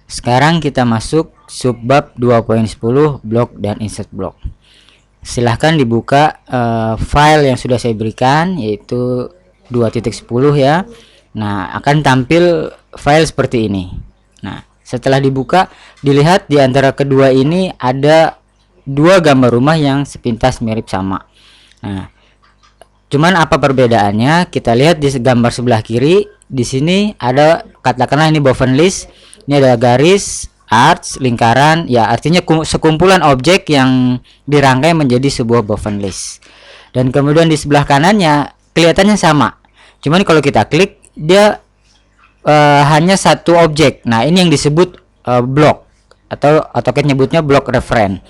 Sekarang kita masuk subbab 2.10 blok dan insert blok. Silahkan dibuka file yang sudah saya berikan, yaitu 2.10 ya. Nah, akan tampil file seperti ini. Nah, setelah dibuka, dilihat di antara kedua ini ada dua gambar rumah yang sepintas mirip sama. Nah, cuman apa perbedaannya? Kita lihat di gambar sebelah kiri, di sini ada, katakanlah ini Bovenlist, ini ada garis, arch, lingkaran, ya artinya sekumpulan objek yang dirangkai menjadi sebuah Bovenlist. Dan kemudian di sebelah kanannya kelihatannya sama, cuman kalau kita klik dia hanya satu objek. Nah, ini yang disebut blok, atau AutoCAD nyebutnya blok reference.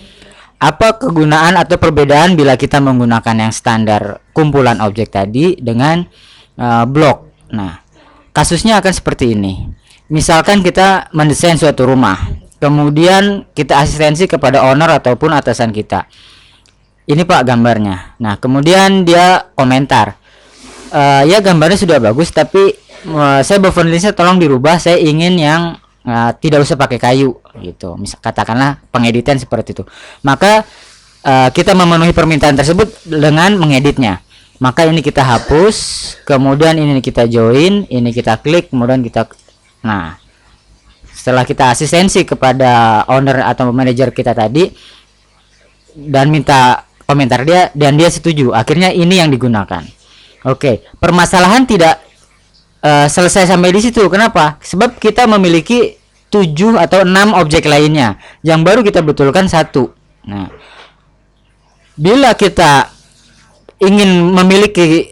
Apa kegunaan atau perbedaan bila kita menggunakan yang standar kumpulan objek tadi dengan blok? Nah, kasusnya akan seperti ini. Misalkan kita mendesain suatu rumah, kemudian kita asistensi kepada owner ataupun atasan kita. Ini Pak gambarnya. Nah, kemudian dia komentar, ya gambarnya sudah bagus, tapi saya Bovenlistnya tolong dirubah, saya ingin yang tidak usah pakai kayu gitu. Katakanlah pengeditan seperti itu. Maka kita memenuhi permintaan tersebut dengan mengeditnya. Maka ini kita hapus, kemudian ini kita join, ini kita klik, kemudian kita, nah, setelah kita asistensi kepada owner atau manajer kita tadi dan minta komentar dia, dan dia setuju, akhirnya ini yang digunakan. Oke, permasalahan tidak selesai sampai di situ. Kenapa? Sebab kita memiliki 7 atau 6 objek lainnya yang baru kita betulkan satu. Nah, bila kita ingin memiliki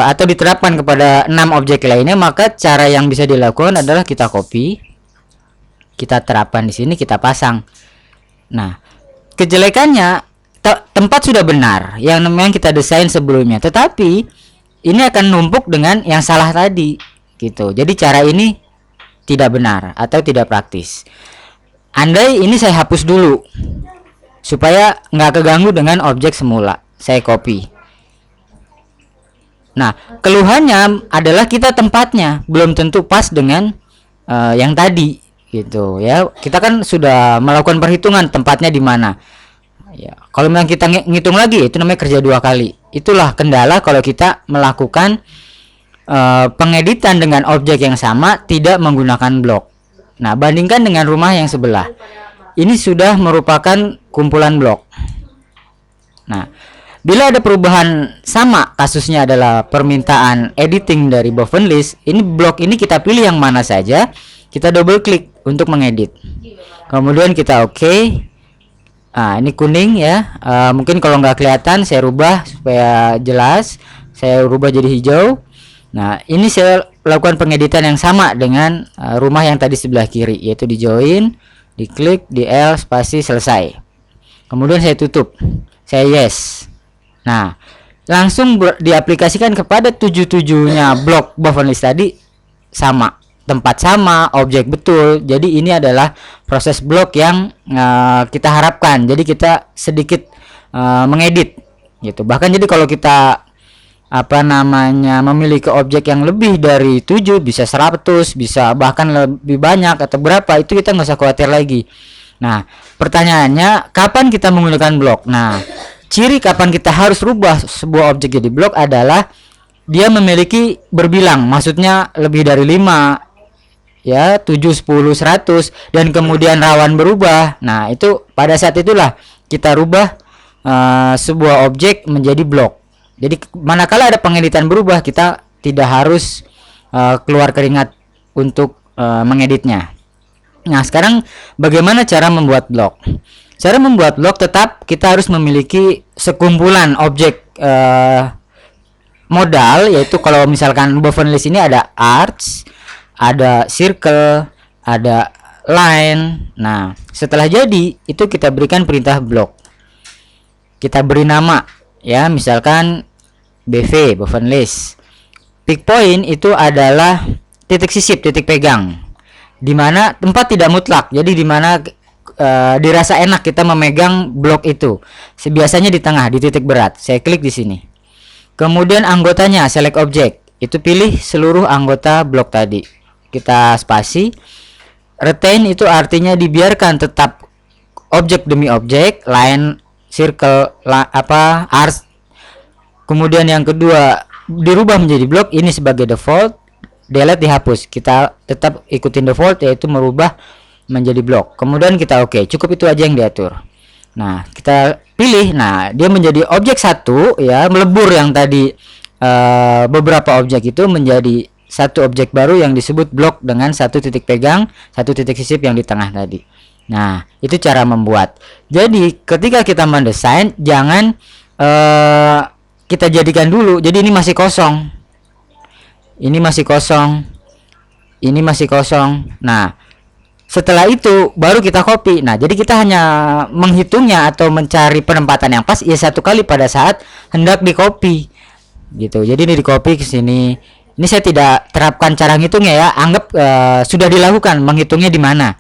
atau diterapkan kepada 6 objek lainnya, maka cara yang bisa dilakukan adalah kita copy, kita terapkan di sini, kita pasang. Nah, kejelekannya tempat sudah benar yang memang kita desain sebelumnya, tetapi ini akan numpuk dengan yang salah tadi gitu. Jadi cara ini tidak benar atau tidak praktis. Andai ini saya hapus dulu supaya nggak keganggu dengan objek semula, saya copy. Nah, keluhannya adalah kita tempatnya belum tentu pas dengan yang tadi gitu ya. Kita kan sudah melakukan perhitungan tempatnya di mana. Ya, kalau memang kita ngitung lagi, itu namanya kerja 2 kali. Itulah kendala kalau kita melakukan pengeditan dengan objek yang sama tidak menggunakan blok. Nah, bandingkan dengan rumah yang sebelah. Ini sudah merupakan kumpulan blok. Nah, bila ada perubahan sama, kasusnya adalah permintaan editing dari Bovenlist, ini blok ini kita pilih yang mana saja, kita double klik untuk mengedit. Kemudian kita oke. Nah, ini kuning ya. Mungkin kalau nggak kelihatan saya rubah supaya jelas. Saya rubah jadi hijau. Nah, ini saya lakukan pengeditan yang sama dengan rumah yang tadi sebelah kiri, yaitu di join, diklik, di L, spasi, selesai. Kemudian saya tutup. Saya yes. Nah, langsung diaplikasikan kepada 7-7-nya blok Bovenlist tadi sama. Tempat sama, objek betul. Jadi ini adalah proses blok yang kita harapkan. Jadi kita sedikit mengedit gitu. Bahkan jadi kalau kita memiliki objek yang lebih dari 7, bisa 100, bisa bahkan lebih banyak atau berapa, itu kita nggak usah khawatir lagi. Nah, pertanyaannya kapan kita menggunakan blok? Nah, ciri kapan kita harus rubah sebuah objek jadi blok adalah dia memiliki berbilang, maksudnya lebih dari 5 ya, 7, 10, 100, dan kemudian rawan berubah. Nah, itu pada saat itulah kita rubah sebuah objek menjadi blok. Jadi manakala ada pengeditan berubah, kita tidak harus keluar keringat untuk mengeditnya. Nah, sekarang bagaimana cara membuat blok? Cara membuat blok tetap kita harus memiliki sekumpulan objek modal, yaitu kalau misalkan Bovenlist ini ada arch, ada circle, ada line. Nah, setelah jadi itu kita berikan perintah blok. Kita beri nama ya, misalkan BV, Bovenlist. Pick point itu adalah titik sisip, titik pegang, dimana tempat tidak mutlak. Jadi dimana dirasa enak kita memegang blok itu. Biasanya di tengah, di titik berat. Saya klik di sini. Kemudian anggotanya, select object. Itu pilih seluruh anggota blok tadi. Kita spasi. retain itu artinya dibiarkan tetap objek demi objek, line, circle, arcs. Kemudian yang kedua dirubah menjadi blok, ini sebagai default, delete dihapus. Kita tetap ikutin default, yaitu merubah menjadi blok. Kemudian kita oke, cukup itu aja yang diatur. Nah, kita pilih. Nah, dia menjadi objek satu ya, melebur yang tadi beberapa objek itu menjadi satu objek baru yang disebut blok dengan satu titik pegang, satu titik sisip yang di tengah tadi. Nah, itu cara membuat. Jadi, ketika kita mendesain, jangan kita jadikan dulu. Jadi ini masih kosong. Ini masih kosong. Ini masih kosong. Nah, setelah itu baru kita copy. Nah, jadi kita hanya menghitungnya atau mencari penempatan yang pas ya satu kali pada saat hendak di copy gitu. Jadi ini di copy ke sini. Ini saya tidak terapkan cara ngitungnya ya. Anggap sudah dilakukan, menghitungnya di mana,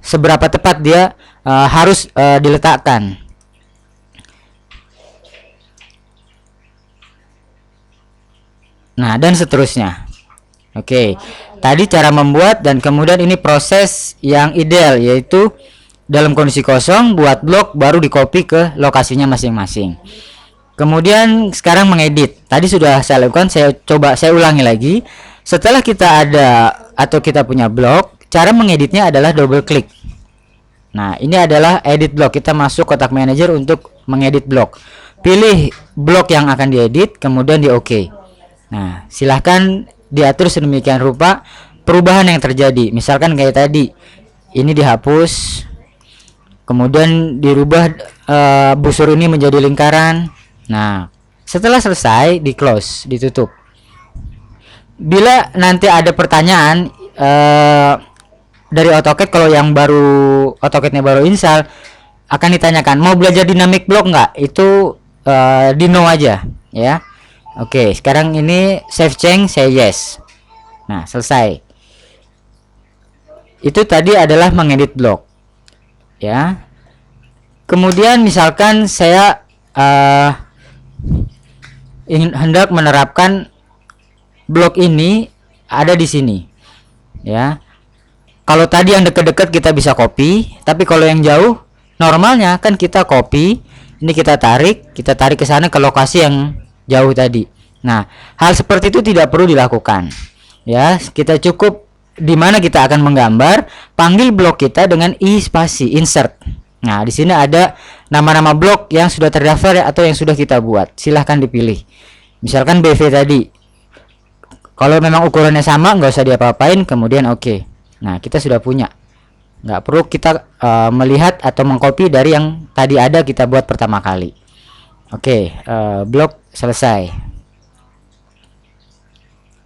seberapa tepat dia harus diletakkan. Nah, dan seterusnya. Oke, tadi cara membuat, dan kemudian ini proses yang ideal, yaitu dalam kondisi kosong buat blok baru di copy ke lokasinya masing-masing. Kemudian sekarang mengedit. Tadi sudah saya lakukan, saya ulangi lagi. Setelah kita ada atau kita punya blok, cara mengeditnya adalah double klik. Nah, ini adalah edit blok. Kita masuk kotak manager untuk mengedit blok. Pilih blok yang akan diedit, kemudian di OK. Nah, silahkan diatur sedemikian rupa perubahan yang terjadi. Misalkan kayak tadi, ini dihapus, kemudian dirubah busur ini menjadi lingkaran. Nah, setelah selesai di close, ditutup. Bila nanti ada pertanyaan dari AutoCAD, kalau yang baru AutoCAD-nya baru install, akan ditanyakan mau belajar dynamic block nggak? Itu di no aja ya. Oke, sekarang ini save change, saya yes. Nah, selesai. Itu tadi adalah mengedit blok ya. Kemudian misalkan saya ingin hendak menerapkan blok ini ada di sini ya. Kalau tadi yang dekat-dekat kita bisa copy, tapi kalau yang jauh normalnya kan kita copy, ini kita tarik ke sana ke lokasi yang jauh tadi. Nah, hal seperti itu tidak perlu dilakukan ya. Kita cukup di mana kita akan menggambar, panggil blok kita dengan i spasi insert. Nah, di sini ada nama-nama blok yang sudah terdaftar atau yang sudah kita buat. Silahkan dipilih. Misalkan BV tadi. Kalau memang ukurannya sama, nggak usah diapa-apain, kemudian oke. Nah, kita sudah punya. Nggak perlu kita melihat atau mengcopy dari yang tadi ada kita buat pertama kali. Oke, blok selesai.